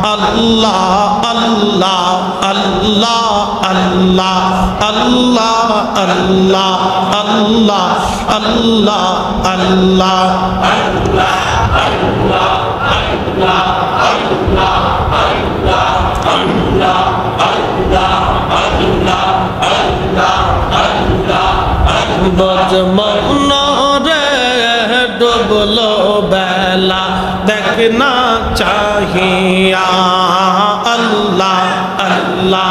Allah Allah Allah Allah Allah Allah Allah Allah Allah বজমনরে ডুবলো বেলা দেখনা চাহিয়া আল্লাহ আল্লাহ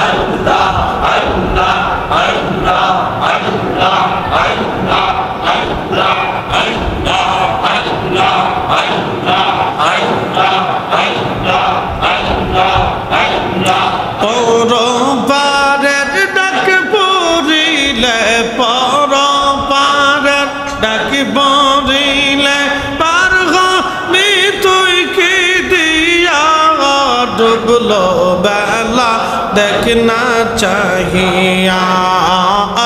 আল্লাহ আল্লাহ আল্লাহ আল্লাহ আল্লাহ আল্লাহ আল্লাহ আল্লাহ আল্লাহ আল্লাহ আল্লাহ আল্লাহ আল্লাহ পরপারের ডাক পড়িলে পরপারের ডাক পড়িলে পার হবি তুই কি দিয়া ডুবলো বেলা দেখনা চাহিয়া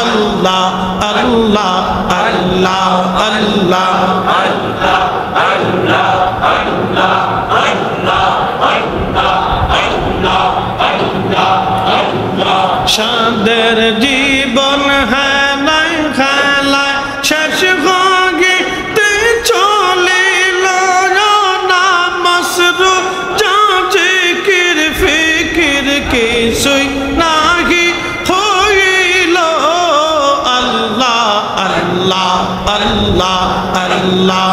আল্লাহ আল্লাহ আল্লাহ আল্লাহ আল্লাহ আল্লাহ আল্লাহ আল্লাহ আল্লাহ আল্লাহ আল্লাহ আল্লাহ সাদের জীবন হেলায় খেলায় শেষ গীতে চলিল না মসরু জিকির ফিকির কিছুই নাহি হইল আল্লাহ আল্লাহ আল্লাহ আল্লাহ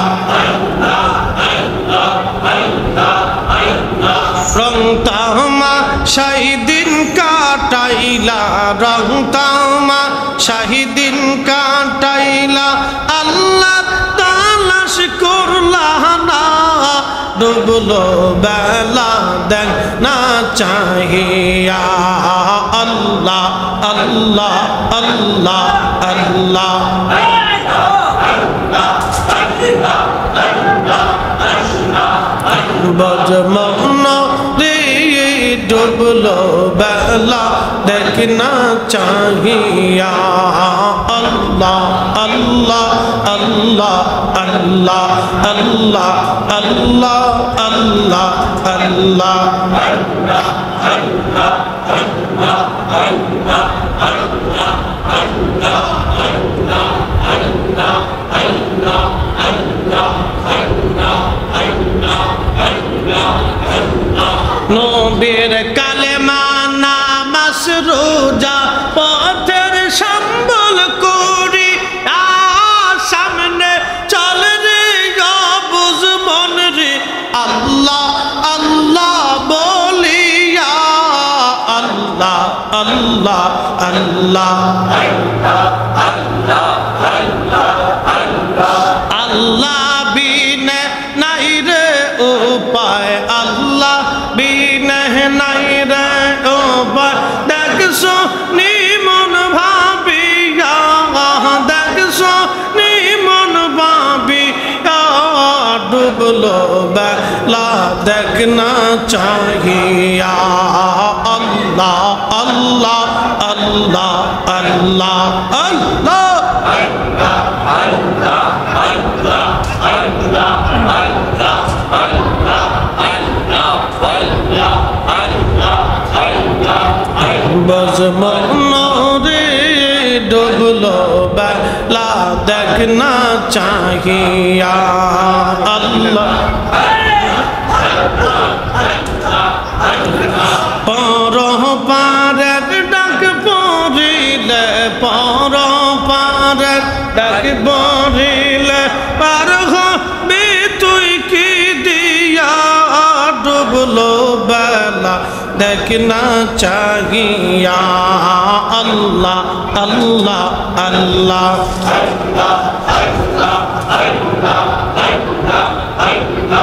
রং তামা শাহিদিন কাটাইলা রং তামা শাহিদিন কাটাইলা আল্লাহ তালাশ করলা না ডুবলো বেলা দেখ না চাহিয়া আল্লাহ আল্লাহ আল্লাহ আল্লাহ বজমন রে ডুবলো বেলা দেখনা চাহিয়া আল্লাহ আল্লাহ আল্লাহ আল্লাহ আল্লাহ আল্লাহ আল্লাহ আল্লাহ আল্লাহ আল্লাহ আল্লাহ আল্লাহ আল্লাহ আল্লাহ আল্লাহ আল্লাহ আল্লাহ আল্লাহ নবীর কালেমা নামাজ রোজা পথের সম্বল করি সামনে চল রে বুঝ মন রে আল্লাহ আল্লাহ বলিয়া আল্লাহ আল্লাহ আল্লাহ আল্লাহ আল্লাহ আল্লাহ আল্লাহ বিনে নাই রে উপায় আল্লাহ বিনে নাই রে উপায় দেখছো নিমন ভাবিয়া দেখছো নিমন ভাবিয়া ডুবলো বেলা দেখনা চাহিয়া আল্লাহ আল্লাহ আল্লাহ আল্লাহ আল্লাহ আল্লাহ আল্লাহ আল্লাহ আল্লাহ আল্লাহ আল্লাহ আল্লাহ আল্লাহ আল্লাহ বজমন রে ডুবলো বেলা দেখনা চাহিয়া আল্লাহ পরপারের ডাক পড়িলে পরপারের ডাক পড়িলে পার হবি তুই কি দিয়া ডুবলো বেলা দেখনা চাহিয়া আল্লাহ আল্লাহ আল্লাহ আল্লাহ আল্লাহ আল্লাহ আল্লাহ আল্লাহ আল্লাহ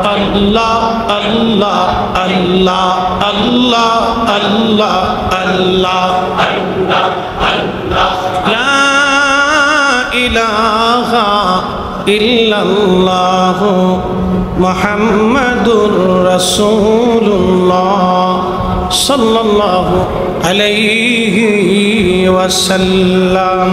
আল্লাহ আল্লাহ আল্লাহ আল্লাহ আল্লাহ আল্লাহ আল্লাহ আল্লাহ লা ইলাহা ইল্লাল্লাহ মুহাম্মাদুর রাসূলুল্লাহ সাল্লাল্লাহু আলাইহি ওয়াসাল্লাম।